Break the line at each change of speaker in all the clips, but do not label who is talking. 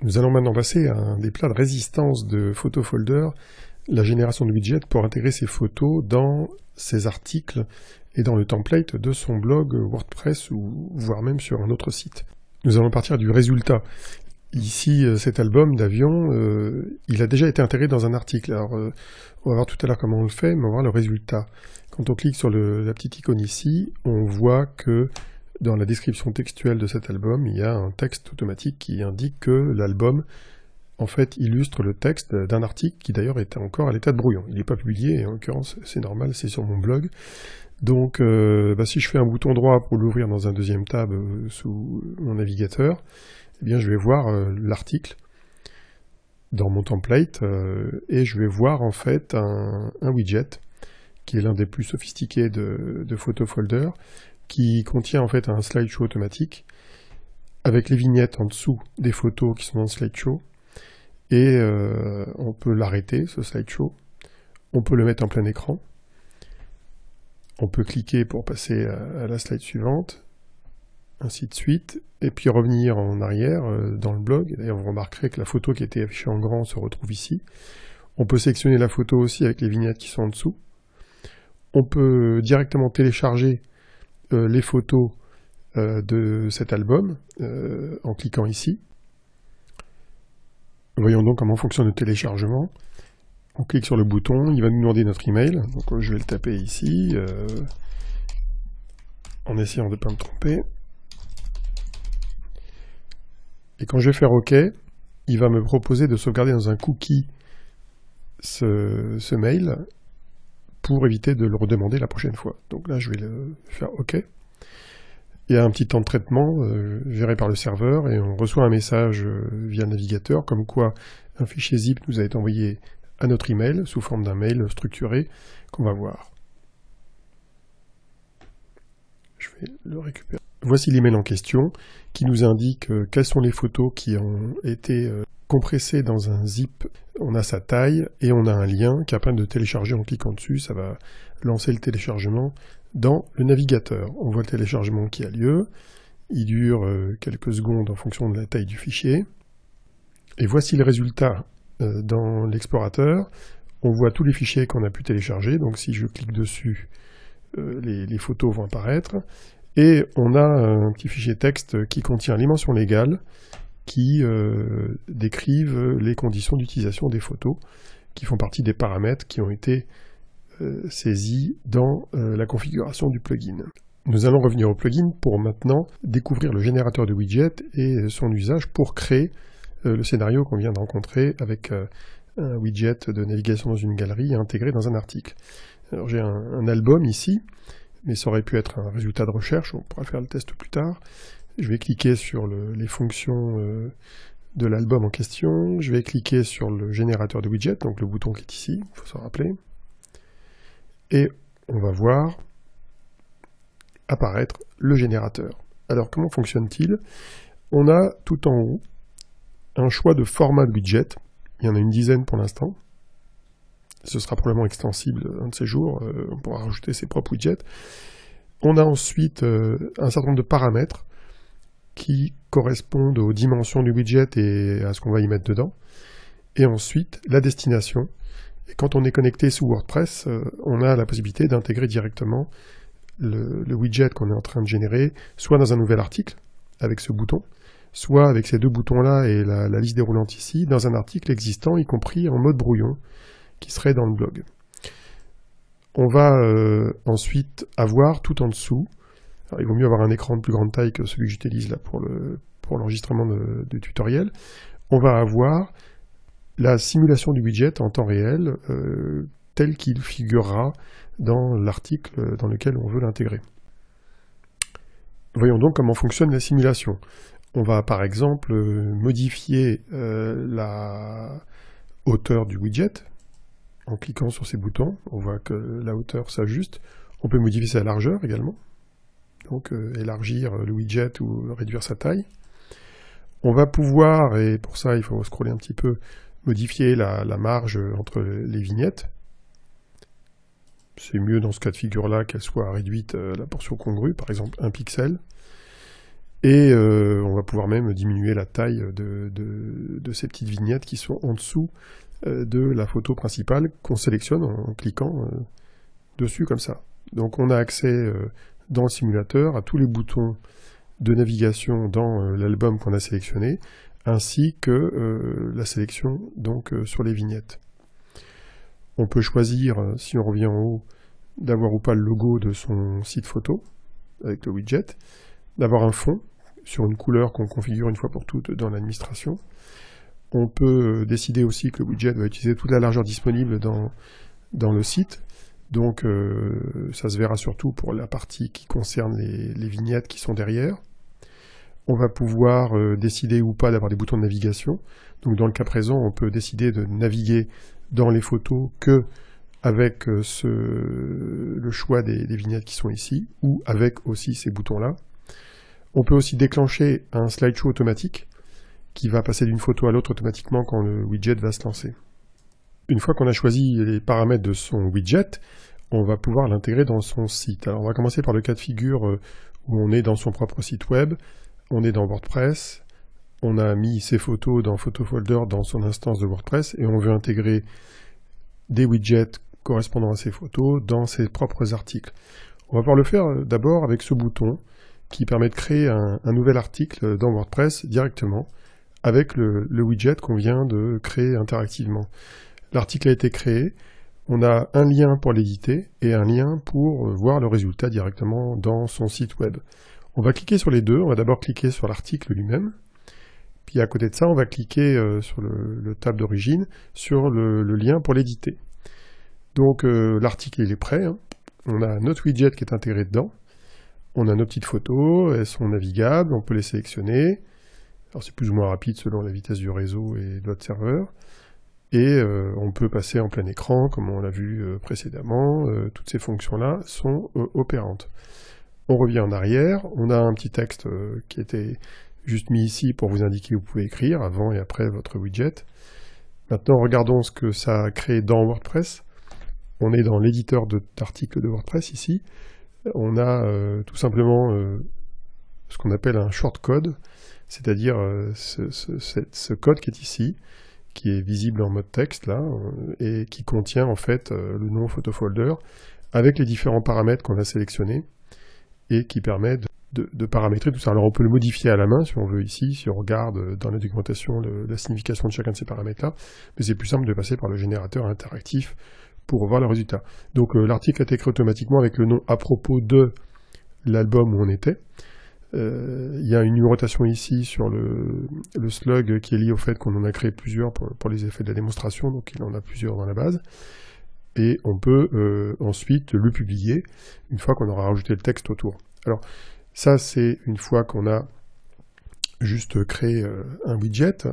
Nous allons maintenant passer à un des plats de résistance de PhotoFolder, la génération de widgets pour intégrer ces photos dans ses articles et dans le template de son blog WordPress ou voire même sur un autre site. Nous allons partir du résultat. Ici, cet album d'avion, il a déjà été intégré dans un article. Alors, on va voir tout à l'heure comment on le fait, mais on va voir le résultat. Quand on clique sur la petite icône ici, on voit que dans la description textuelle de cet album, il y a un texte automatique qui indique que l'album, en fait, illustre le texte d'un article qui d'ailleurs était encore à l'état de brouillon. Il n'est pas publié, et en l'occurrence, c'est normal, c'est sur mon blog. Donc, si je fais un bouton droit pour l'ouvrir dans un deuxième tab sous mon navigateur, eh bien, je vais voir l'article dans mon template et je vais voir en fait un widget qui est l'un des plus sophistiqués de PhotoFolder, qui contient en fait un slideshow automatique avec les vignettes en dessous des photos qui sont dans le slideshow, et on peut l'arrêter, ce slideshow, on peut le mettre en plein écran, on peut cliquer pour passer à la slide suivante, ainsi de suite, et puis revenir en arrière dans le blog. D'ailleurs, vous remarquerez que la photo qui était affichée en grand se retrouve ici. On peut sélectionner la photo aussi avec les vignettes qui sont en dessous. On peut directement télécharger les photos de cet album en cliquant ici. Voyons donc comment fonctionne le téléchargement. On clique sur le bouton, il va nous demander notre email, donc je vais le taper ici, en essayant de ne pas me tromper. Et quand je vais faire OK, il va me proposer de sauvegarder dans un cookie ce mail pour éviter de le redemander la prochaine fois. Donc là, je vais le faire OK. Il y a un petit temps de traitement géré par le serveur et on reçoit un message via le navigateur comme quoi un fichier zip nous a été envoyé à notre email sous forme d'un mail structuré qu'on va voir. Je vais le récupérer. Voici l'email en question qui nous indique quelles sont les photos qui ont été compressées dans un zip. On a sa taille et on a un lien qui permet de télécharger en cliquant dessus. Ça va lancer le téléchargement dans le navigateur. On voit le téléchargement qui a lieu. Il dure quelques secondes en fonction de la taille du fichier. Et voici le résultat dans l'explorateur. On voit tous les fichiers qu'on a pu télécharger. Donc si je clique dessus, les photos vont apparaître. Et on a un petit fichier texte qui contient les mentions légales qui décrivent les conditions d'utilisation des photos, qui font partie des paramètres qui ont été saisis dans la configuration du plugin. Nous allons revenir au plugin pour maintenant découvrir le générateur de widgets et son usage pour créer le scénario qu'on vient de rencontrer avec un widget de navigation dans une galerie intégré dans un article. Alors j'ai un album ici, mais ça aurait pu être un résultat de recherche, on pourra faire le test plus tard. Je vais cliquer sur les fonctions de l'album en question, je vais cliquer sur le générateur de widgets, donc le bouton qui est ici, il faut s'en rappeler, et on va voir apparaître le générateur. Alors comment fonctionne-t-il? On a tout en haut un choix de format de widget, il y en a une dizaine pour l'instant. Ce sera probablement extensible un de ces jours, on pourra rajouter ses propres widgets. On a ensuite un certain nombre de paramètres qui correspondent aux dimensions du widget et à ce qu'on va y mettre dedans. Et ensuite, la destination. Et quand on est connecté sous WordPress, on a la possibilité d'intégrer directement le widget qu'on est en train de générer, soit dans un nouvel article, avec ce bouton, soit avec ces deux boutons-là et la liste déroulante ici, dans un article existant, y compris en mode brouillon, qui serait dans le blog. On va ensuite avoir tout en dessous, alors il vaut mieux avoir un écran de plus grande taille que celui que j'utilise là pour l'enregistrement du tutoriel, on va avoir la simulation du widget en temps réel tel qu'il figurera dans l'article dans lequel on veut l'intégrer. Voyons donc comment fonctionne la simulation. On va par exemple modifier la hauteur du widget. En cliquant sur ces boutons, on voit que la hauteur s'ajuste. On peut modifier sa largeur également, donc élargir le widget ou réduire sa taille. On va pouvoir, et pour ça il faut scroller un petit peu, modifier la marge entre les vignettes. C'est mieux dans ce cas de figure-là qu'elle soit réduite à la portion congrue, par exemple 1 pixel. Et on va pouvoir même diminuer la taille de ces petites vignettes qui sont en dessous de la photo principale qu'on sélectionne en cliquant dessus comme ça. Donc on a accès dans le simulateur à tous les boutons de navigation dans l'album qu'on a sélectionné, ainsi que la sélection donc sur les vignettes. On peut choisir, si on revient en haut, d'avoir ou pas le logo de son site photo, avec le widget, d'avoir un fond sur une couleur qu'on configure une fois pour toutes dans l'administration. On peut décider aussi que le widget va utiliser toute la largeur disponible dans le site, donc ça se verra surtout pour la partie qui concerne les vignettes qui sont derrière. On va pouvoir décider ou pas d'avoir des boutons de navigation. Donc dans le cas présent, on peut décider de naviguer dans les photos que avec le choix des vignettes qui sont ici, ou avec aussi ces boutons-là. On peut aussi déclencher un slideshow automatique qui va passer d'une photo à l'autre automatiquement quand le widget va se lancer. Une fois qu'on a choisi les paramètres de son widget, on va pouvoir l'intégrer dans son site. Alors on va commencer par le cas de figure où on est dans son propre site web, on est dans WordPress, on a mis ses photos dans PhotoFolder dans son instance de WordPress et on veut intégrer des widgets correspondant à ces photos dans ses propres articles. On va pouvoir le faire d'abord avec ce bouton qui permet de créer un nouvel article dans WordPress directement avec le widget qu'on vient de créer interactivement. L'article a été créé, on a un lien pour l'éditer et un lien pour voir le résultat directement dans son site web. On va cliquer sur les deux, on va d'abord cliquer sur l'article lui-même, puis à côté de ça, on va cliquer sur le tab d'origine, sur le lien pour l'éditer. Donc l'article il est prêt, hein. On a notre widget qui est intégré dedans, on a nos petites photos, elles sont navigables, on peut les sélectionner, alors c'est plus ou moins rapide selon la vitesse du réseau et de votre serveur, et on peut passer en plein écran comme on l'a vu précédemment, toutes ces fonctions-là sont opérantes. On revient en arrière, on a un petit texte qui était juste mis ici pour vous indiquer où vous pouvez écrire avant et après votre widget. Maintenant regardons ce que ça a créé dans WordPress. On est dans l'éditeur d'articles de WordPress ici. On a tout simplement ce qu'on appelle un shortcode, c'est-à-dire ce code qui est ici, qui est visible en mode texte là, et qui contient en fait le nom PhotoFolder avec les différents paramètres qu'on a sélectionnés et qui permet de paramétrer tout ça. Alors on peut le modifier à la main si on veut ici, si on regarde dans la documentation la signification de chacun de ces paramètres-là, mais c'est plus simple de passer par le générateur interactif pour voir le résultat. Donc l'article a été créé automatiquement avec le nom à propos de l'album où on était. Il y a une numérotation ici sur le slug qui est lié au fait qu'on en a créé plusieurs pour les effets de la démonstration, donc il en a plusieurs dans la base. Et on peut ensuite le publier une fois qu'on aura rajouté le texte autour. Alors ça c'est une fois qu'on a juste créé un widget,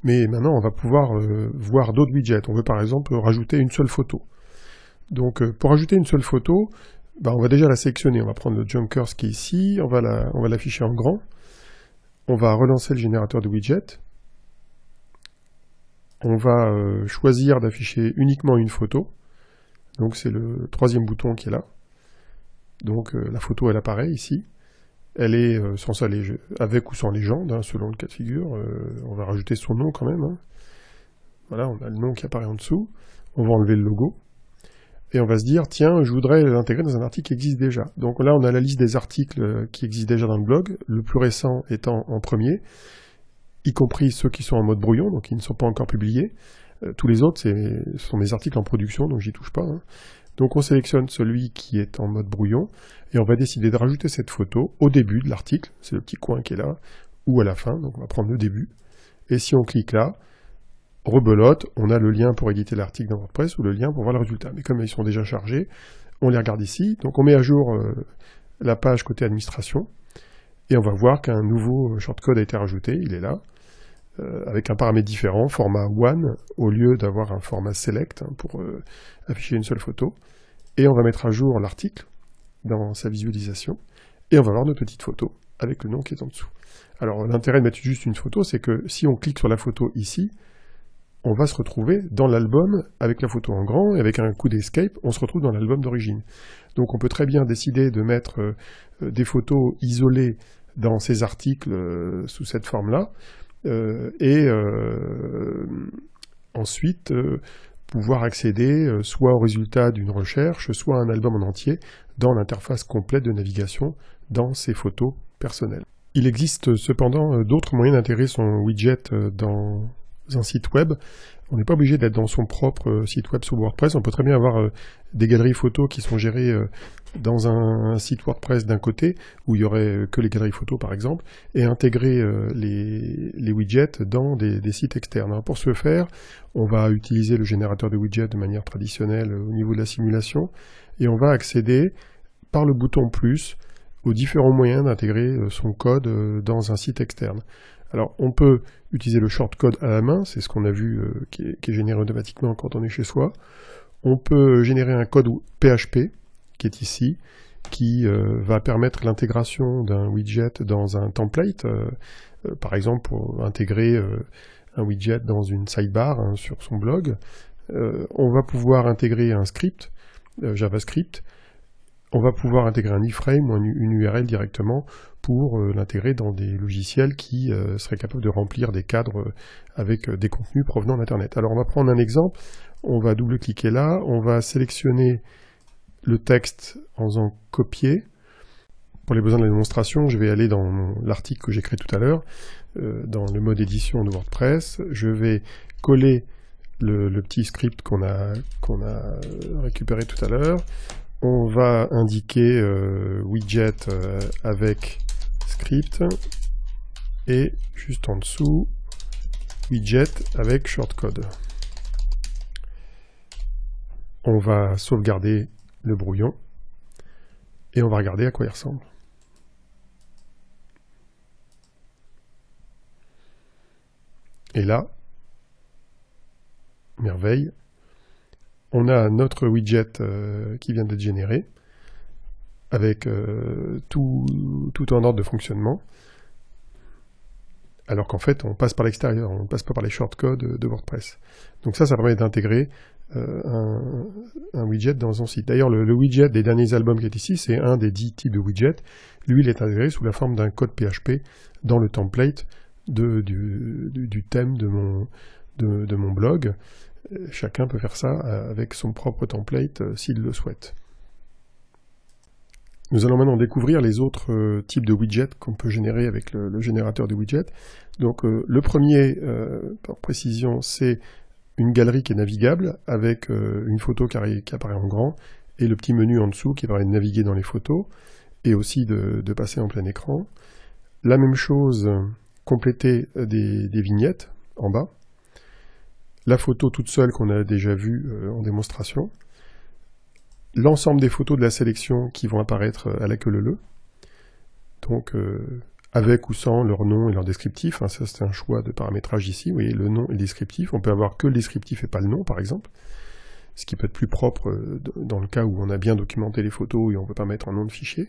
mais maintenant on va pouvoir voir d'autres widgets. On veut par exemple rajouter une seule photo. Donc pour ajouter une seule photo, on va déjà la sélectionner. On va prendre le Junkers qui est ici, on va l'afficher en grand. On va relancer le générateur de widgets. On va choisir d'afficher uniquement une photo. Donc c'est le troisième bouton qui est là. Donc la photo elle apparaît ici. Elle est censée aller avec ou sans légende, hein, selon le cas de figure. On va rajouter son nom quand même. Hein. Voilà, on a le nom qui apparaît en dessous. On va enlever le logo. Et on va se dire, tiens, je voudrais l'intégrer dans un article qui existe déjà. Donc là, on a la liste des articles qui existent déjà dans le blog, le plus récent étant en premier, y compris ceux qui sont en mode brouillon, donc qui ne sont pas encore publiés. Tous les autres, ce sont des articles en production, donc j'y touche pas. Hein. Donc on sélectionne celui qui est en mode brouillon, et on va décider de rajouter cette photo au début de l'article, c'est le petit coin qui est là, ou à la fin, donc on va prendre le début. Et si on clique là, rebelote, on a le lien pour éditer l'article dans WordPress ou le lien pour voir le résultat. Mais comme ils sont déjà chargés, on les regarde ici. Donc on met à jour la page côté administration et on va voir qu'un nouveau shortcode a été rajouté, il est là, avec un paramètre différent, format One, au lieu d'avoir un format Select hein, pour afficher une seule photo. Et on va mettre à jour l'article dans sa visualisation et on va voir notre petite photo avec le nom qui est en dessous. Alors l'intérêt de mettre juste une photo, c'est que si on clique sur la photo ici, on va se retrouver dans l'album avec la photo en grand, et avec un coup d'escape, on se retrouve dans l'album d'origine. Donc on peut très bien décider de mettre des photos isolées dans ces articles sous cette forme-là, ensuite pouvoir accéder soit au résultat d'une recherche, soit à un album en entier dans l'interface complète de navigation dans ses photos personnelles. Il existe cependant d'autres moyens d'intégrer son widget dans un site web. On n'est pas obligé d'être dans son propre site web sur WordPress. On peut très bien avoir des galeries photos qui sont gérées dans un site WordPress d'un côté, où il y aurait que les galeries photos par exemple, et intégrer les widgets dans des sites externes. Alors, pour ce faire, on va utiliser le générateur de widgets de manière traditionnelle au niveau de la simulation, et on va accéder par le bouton plus aux différents moyens d'intégrer son code dans un site externe. Alors, on peut utiliser le shortcode à la main, c'est ce qu'on a vu qui est généré automatiquement quand on est chez soi. On peut générer un code PHP, qui est ici, qui va permettre l'intégration d'un widget dans un template, par exemple pour intégrer un widget dans une sidebar sur son blog. On va pouvoir intégrer un script, JavaScript. On va pouvoir intégrer un iframe ou une URL directement pour l'intégrer dans des logiciels qui seraient capables de remplir des cadres avec des contenus provenant d'Internet. Alors on va prendre un exemple, on va double-cliquer là, on va sélectionner le texte en faisant copier. Pour les besoins de la démonstration, je vais aller dans l'article que j'ai créé tout à l'heure, dans le mode édition de WordPress. Je vais coller le petit script qu'on a récupéré tout à l'heure. On va indiquer widget avec script et juste en dessous widget avec shortcode. On va sauvegarder le brouillon et on va regarder à quoi il ressemble. Et là, merveille, on a notre widget qui vient d'être généré, avec tout en ordre de fonctionnement, alors qu'en fait on passe par l'extérieur, on ne passe pas par les shortcodes de WordPress. Donc ça permet d'intégrer un widget dans son site. D'ailleurs le widget des derniers albums qui est ici, c'est un des 10 types de widgets. Lui il est intégré sous la forme d'un code PHP dans le template du thème de mon blog. Chacun peut faire ça avec son propre template s'il le souhaite. Nous allons maintenant découvrir les autres types de widgets qu'on peut générer avec le générateur de widgets. Donc le premier, par précision, c'est une galerie qui est navigable avec une photo qui apparaît en grand et le petit menu en dessous qui permet de naviguer dans les photos et aussi de passer en plein écran. La même chose, compléter des vignettes en bas. La photo toute seule qu'on a déjà vue en démonstration, l'ensemble des photos de la sélection qui vont apparaître à la queue leu-leu, donc avec ou sans leur nom et leur descriptif, ça c'est un choix de paramétrage ici, vous voyez le nom et le descriptif, on peut avoir que le descriptif et pas le nom par exemple, ce qui peut être plus propre dans le cas où on a bien documenté les photos et on ne peut pas mettre un nom de fichier.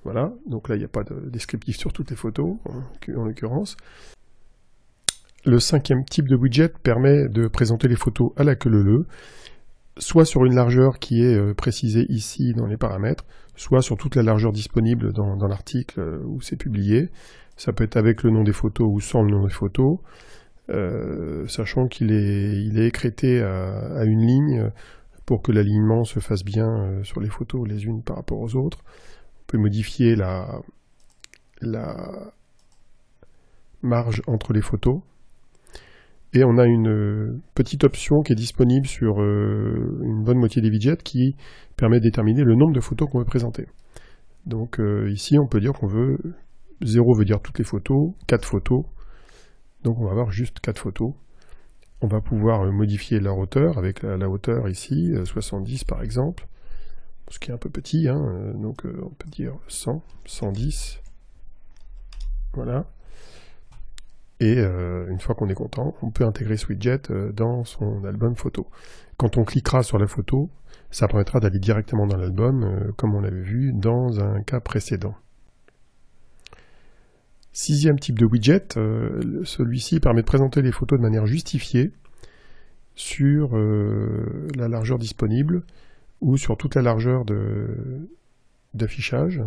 Voilà, donc là il n'y a pas de descriptif sur toutes les photos en l'occurrence. Le cinquième type de widget permet de présenter les photos à la queue leu-leu, soit sur une largeur qui est précisée ici dans les paramètres, soit sur toute la largeur disponible dans l'article où c'est publié. Ça peut être avec le nom des photos ou sans le nom des photos, sachant qu'il est écrété à une ligne pour que l'alignement se fasse bien sur les photos les unes par rapport aux autres. On peut modifier la marge entre les photos. Et on a une petite option qui est disponible sur une bonne moitié des widgets qui permet de déterminer le nombre de photos qu'on veut présenter. Donc ici on peut dire qu'on veut 0 veut dire toutes les photos, 4 photos, donc on va avoir juste 4 photos. On va pouvoir modifier leur hauteur avec la hauteur ici, 70 par exemple, ce qui est un peu petit, donc on peut dire 100, 110, voilà. Et une fois qu'on est content, on peut intégrer ce widget dans son album photo. Quand on cliquera sur la photo, ça permettra d'aller directement dans l'album, comme on l'avait vu dans un cas précédent. Sixième type de widget, celui-ci permet de présenter les photos de manière justifiée sur la largeur disponible ou sur toute la largeur d'affichage.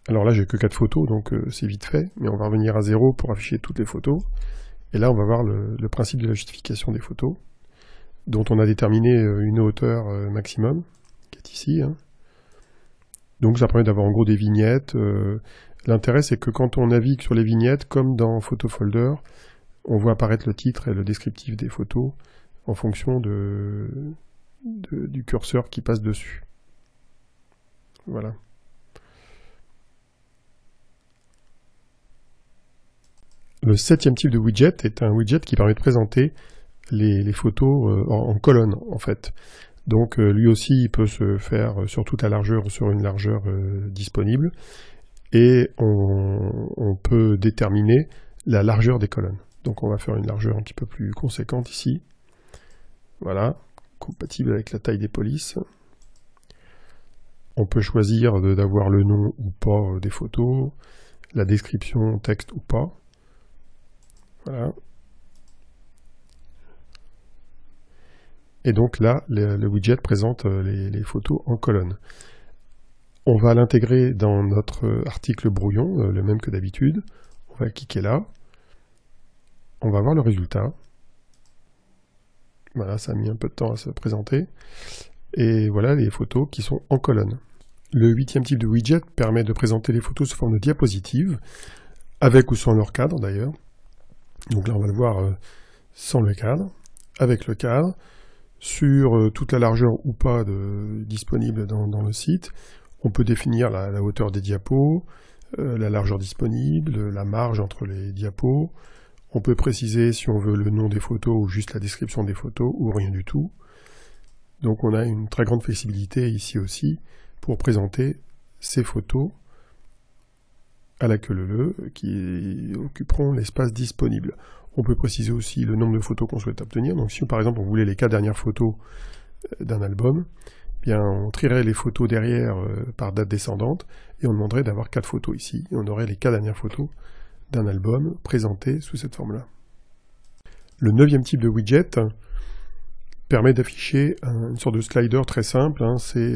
Alors là, j'ai que 4 photos, donc c'est vite fait, mais on va revenir à 0 pour afficher toutes les photos. Et là, on va voir le principe de la justification des photos, dont on a déterminé une hauteur maximum, qui est ici. Hein. Donc ça permet d'avoir en gros des vignettes. L'intérêt, c'est que quand on navigue sur les vignettes, comme dans Photo Folder, on voit apparaître le titre et le descriptif des photos en fonction du curseur qui passe dessus. Voilà. Le 7e type de widget est un widget qui permet de présenter les photos en colonne, en fait. Donc lui aussi, il peut se faire sur toute la largeur ou sur une largeur disponible. Et on peut déterminer la largeur des colonnes. Donc on va faire une largeur un petit peu plus conséquente ici. Voilà, compatible avec la taille des polices. On peut choisir d'avoir le nom ou pas des photos, la description texte ou pas. Voilà. Et donc là, le widget présente les photos en colonne. On va l'intégrer dans notre article brouillon, le même que d'habitude. On va cliquer là. On va voir le résultat. Voilà, ça a mis un peu de temps à se présenter. Et voilà les photos qui sont en colonne. Le 8e type de widget permet de présenter les photos sous forme de diapositive, avec ou sans leur cadre d'ailleurs. Donc là, on va le voir sans le cadre, avec le cadre, sur toute la largeur ou pas disponible dans le site. On peut définir la hauteur des diapos, la largeur disponible, la marge entre les diapos. On peut préciser si on veut le nom des photos ou juste la description des photos ou rien du tout. Donc on a une très grande flexibilité ici aussi pour présenter ces photos à la queue leu qui occuperont l'espace disponible. On peut préciser aussi le nombre de photos qu'on souhaite obtenir. Donc si par exemple on voulait les 4 dernières photos d'un album, eh bien on trierait les photos derrière par date descendante et on demanderait d'avoir 4 photos ici. Et on aurait les 4 dernières photos d'un album présentées sous cette forme-là. Le 9e type de widget permet d'afficher une sorte de slider très simple. Hein, c'est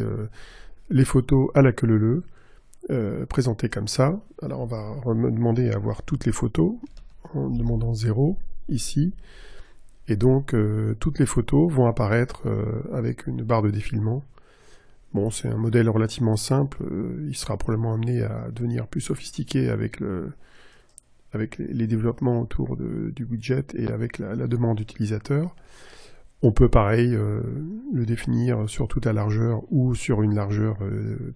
les photos à la queue leu présentées comme ça. Alors on va demander à voir toutes les photos en demandant 0 ici. Et donc toutes les photos vont apparaître avec une barre de défilement. Bon, c'est un modèle relativement simple. Il sera probablement amené à devenir plus sophistiqué avec les développements autour du widget et avec la demande utilisateur. On peut pareil le définir sur toute la largeur ou sur une largeur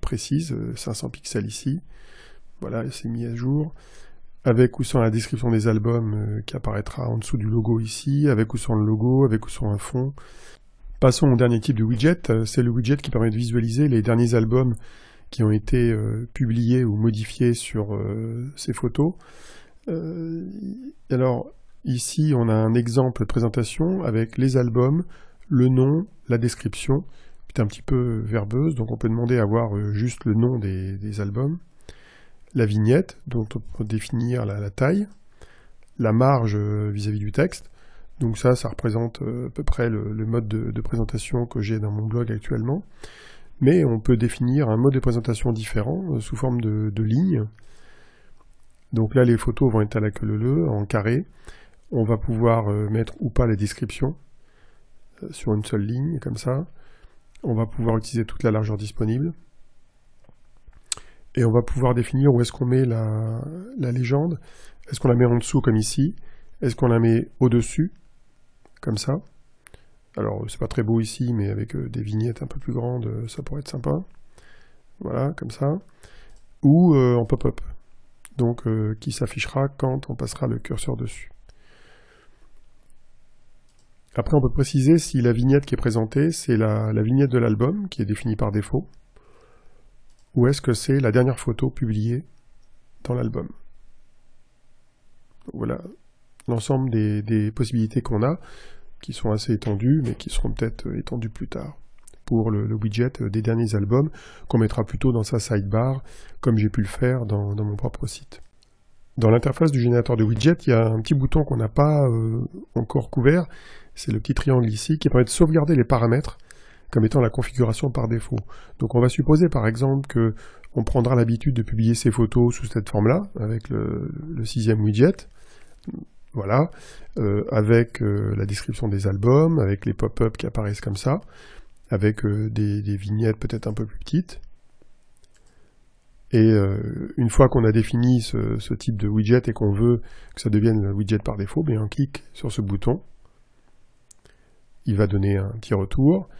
précise, 500 pixels ici. Voilà, c'est mis à jour. Avec ou sans la description des albums qui apparaîtra en dessous du logo ici, avec ou sans le logo, avec ou sans un fond. Passons au dernier type de widget, c'est le widget qui permet de visualiser les derniers albums qui ont été publiés ou modifiés sur ces photos. Alors, ici, on a un exemple de présentation avec les albums, le nom, la description, qui est un petit peu verbeuse, donc on peut demander à voir juste le nom des albums, la vignette, dont on peut définir la taille, la marge vis-à-vis du texte, donc ça représente à peu près le mode de présentation que j'ai dans mon blog actuellement, mais on peut définir un mode de présentation différent, sous forme de lignes. Donc là, les photos vont être à la queue leu, en carré. On va pouvoir mettre ou pas les descriptions sur une seule ligne, comme ça. On va pouvoir utiliser toute la largeur disponible. Et on va pouvoir définir où est-ce qu'on met la légende. Est-ce qu'on la met en dessous, comme ici? Est-ce qu'on la met au-dessus, comme ça? Alors, c'est pas très beau ici, mais avec des vignettes un peu plus grandes, ça pourrait être sympa. Voilà, comme ça. Ou en pop-up. Donc qui s'affichera quand on passera le curseur dessus. Après, on peut préciser si la vignette qui est présentée, c'est la vignette de l'album, qui est définie par défaut, ou est-ce que c'est la dernière photo publiée dans l'album. Voilà l'ensemble des possibilités qu'on a, qui sont assez étendues, mais qui seront peut-être étendues plus tard, pour le widget des derniers albums, qu'on mettra plutôt dans sa sidebar, comme j'ai pu le faire dans mon propre site. Dans l'interface du générateur de widget, il y a un petit bouton qu'on n'a pas encore couvert, c'est le petit triangle ici, qui permet de sauvegarder les paramètres comme étant la configuration par défaut. Donc on va supposer par exemple que on prendra l'habitude de publier ces photos sous cette forme-là, avec le 6e widget, voilà, avec la description des albums, avec les pop-up qui apparaissent comme ça, avec des vignettes peut-être un peu plus petites. Et une fois qu'on a défini ce type de widget et qu'on veut que ça devienne le widget par défaut, bien on clique sur ce bouton, il va donner un petit retour,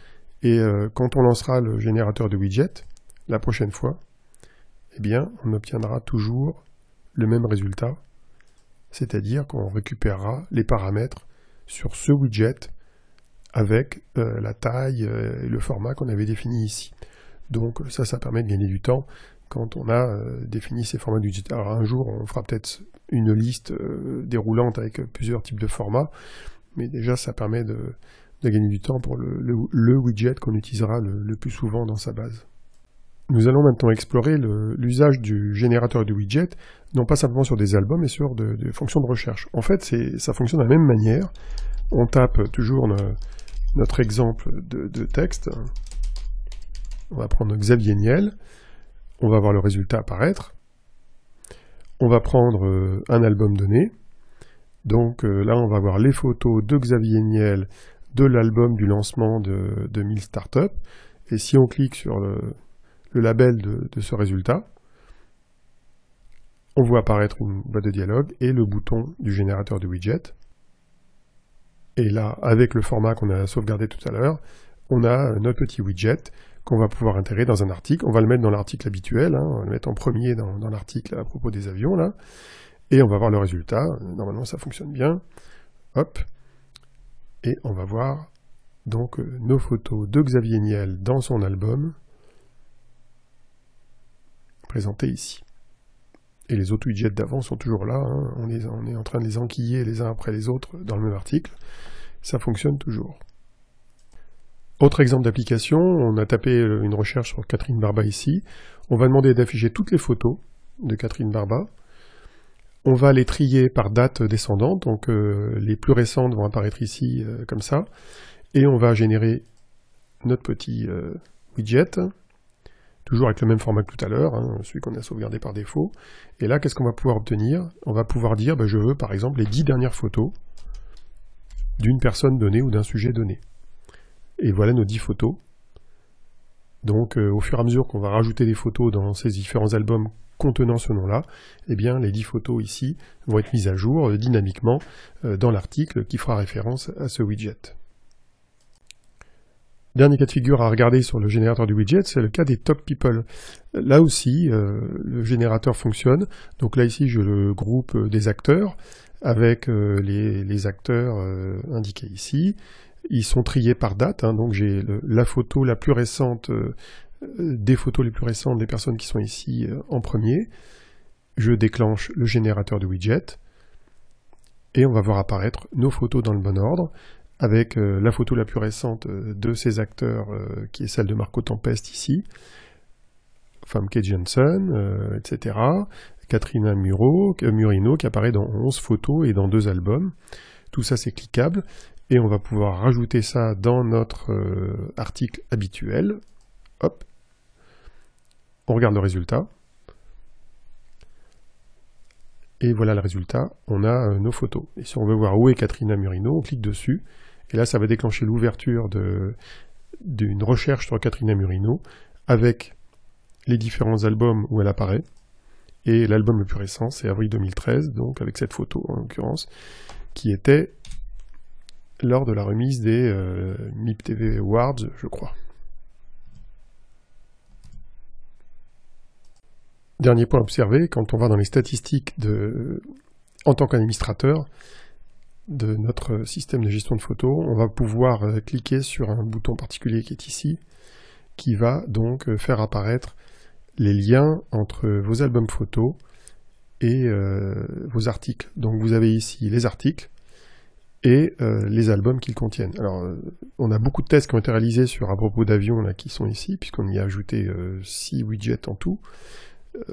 et quand on lancera le générateur de widget, la prochaine fois, eh bien on obtiendra toujours le même résultat, c'est-à-dire qu'on récupérera les paramètres sur ce widget avec la taille et le format qu'on avait défini ici. Donc ça permet de gagner du temps quand on a défini ces formats de widget. Alors un jour, on fera peut-être une liste déroulante avec plusieurs types de formats, mais déjà ça permet de gagner du temps pour le widget qu'on utilisera le plus souvent dans sa base. Nous allons maintenant explorer l'usage du générateur de widget, non pas simplement sur des albums, mais sur des fonctions de recherche. En fait, ça fonctionne de la même manière. On tape toujours notre exemple de texte. On va prendre Xavier Niel. On va voir le résultat apparaître. On va prendre un album donné. Donc là, on va voir les photos de Xavier Niel de l'album du lancement de 1000 startups. Et si on clique sur le label de ce résultat, on voit apparaître une boîte de dialogue et le bouton du générateur de widget. Et là, avec le format qu'on a sauvegardé tout à l'heure, on a notre petit widget qu'on va pouvoir intégrer dans un article. On va le mettre dans l'article habituel, on va le mettre en premier dans l'article à propos des avions, là, et on va voir le résultat. Normalement, ça fonctionne bien. Hop. Et on va voir donc nos photos de Xavier Niel dans son album, présentées ici. Et les autres widgets d'avant sont toujours là, on est en train de les enquiller les uns après les autres dans le même article. Ça fonctionne toujours. Autre exemple d'application, on a tapé une recherche sur Catherine Barba ici. On va demander d'afficher toutes les photos de Catherine Barba. On va les trier par date descendante, donc les plus récentes vont apparaître ici comme ça. Et on va générer notre petit widget, toujours avec le même format que tout à l'heure, celui qu'on a sauvegardé par défaut. Et là, qu'est-ce qu'on va pouvoir obtenir? On va pouvoir dire, je veux par exemple les 10 dernières photos d'une personne donnée ou d'un sujet donné. Et voilà nos 10 photos. Donc au fur et à mesure qu'on va rajouter des photos dans ces différents albums contenant ce nom-là, eh bien les 10 photos ici vont être mises à jour dynamiquement dans l'article qui fera référence à ce widget. Dernier cas de figure à regarder sur le générateur du widget, c'est le cas des top people. Là aussi, le générateur fonctionne. Donc là ici, je le groupe des acteurs avec les acteurs indiqués ici. Ils sont triés par date, donc j'ai la photo la plus récente, des photos les plus récentes des personnes qui sont ici en premier. Je déclenche le générateur de widget et on va voir apparaître nos photos dans le bon ordre, avec la photo la plus récente de ces acteurs, qui est celle de Marco Tempest ici, Famke Janssen, etc. Katrina Murino qui apparaît dans 11 photos et dans 2 albums. Tout ça c'est cliquable. Et on va pouvoir rajouter ça dans notre article habituel. Hop. On regarde le résultat. Et voilà le résultat. On a nos photos. Et si on veut voir où est Katrina Murino, on clique dessus. Et là, ça va déclencher l'ouverture d'une recherche sur Katrina Murino avec les différents albums où elle apparaît. Et l'album le plus récent, c'est avril 2013, donc avec cette photo en l'occurrence, qui était lors de la remise des MIP TV Awards, je crois. Dernier point à observer, quand on va dans les statistiques en tant qu'administrateur de notre système de gestion de photos, on va pouvoir cliquer sur un bouton particulier qui est ici, qui va donc faire apparaître les liens entre vos albums photos et vos articles. Donc vous avez ici les articles et les albums qu'ils contiennent. Alors, on a beaucoup de tests qui ont été réalisés à propos d'avions là qui sont ici, puisqu'on y a ajouté 6 widgets en tout.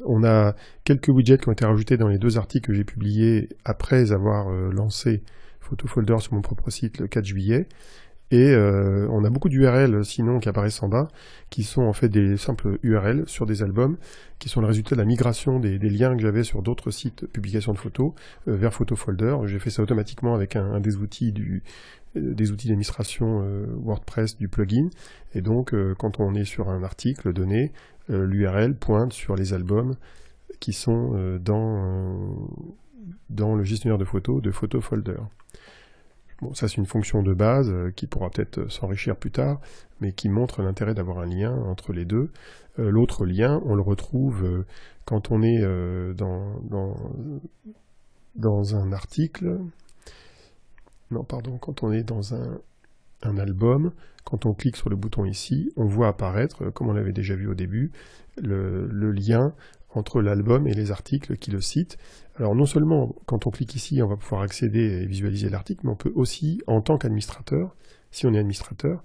On a quelques widgets qui ont été rajoutés dans les 2 articles que j'ai publiés après avoir lancé PhotoFolder sur mon propre site le 4 juillet. Et on a beaucoup d'URL sinon qui apparaissent en bas, qui sont en fait des simples URL sur des albums, qui sont le résultat de la migration des liens que j'avais sur d'autres sites publication de photos vers PhotoFolder. J'ai fait ça automatiquement avec un des outils d'administration WordPress du plugin. Et donc quand on est sur un article donné, l'URL pointe sur les albums qui sont dans le gestionnaire de photos de PhotoFolder. Bon, ça c'est une fonction de base qui pourra peut-être s'enrichir plus tard, mais qui montre l'intérêt d'avoir un lien entre les deux. L'autre lien, on le retrouve quand on est dans un article. Non, pardon, quand on est dans un album, quand on clique sur le bouton ici, on voit apparaître, comme on l'avait déjà vu au début, le lien entre l'album et les articles qui le citent. Alors non seulement quand on clique ici, on va pouvoir accéder et visualiser l'article, mais on peut aussi, en tant qu'administrateur, si on est administrateur,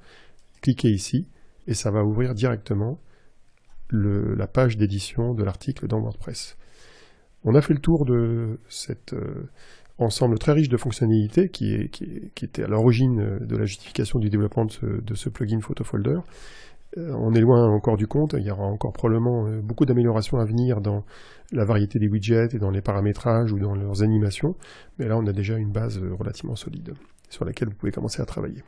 cliquer ici, et ça va ouvrir directement la page d'édition de l'article dans WordPress. On a fait le tour de cet ensemble très riche de fonctionnalités qui était à l'origine de la justification du développement de ce plugin PhotoFolder. On est loin encore du compte, il y aura encore probablement beaucoup d'améliorations à venir dans la variété des widgets et dans les paramétrages ou dans leurs animations, mais là on a déjà une base relativement solide sur laquelle vous pouvez commencer à travailler.